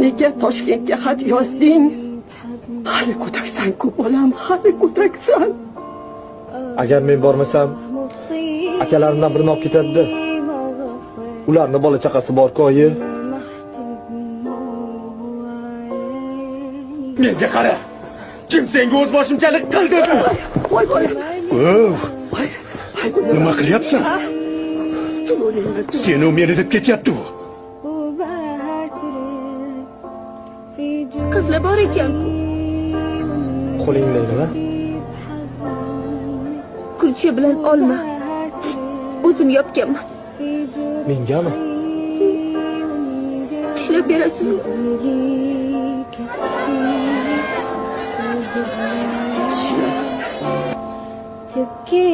nega Toshkentga xat yozding? Hali go'daksan-ku bolam, hali go'daksan. Agar men bormasam, akalarimdan birini olib ketadi-da. Ularning bola chaqasi bor-ku, oyi. Menga qara. Kim senga o'z boshimchalik qildi? Voy bolam. Nima qilyapsan? Seni meni deb ketyapti. Qizlar bor ekan-ku. Qo'lingni nima? Kulcha bilan olma. O'zim yopganman. Mengami? Ishlab berasizmi? Chupke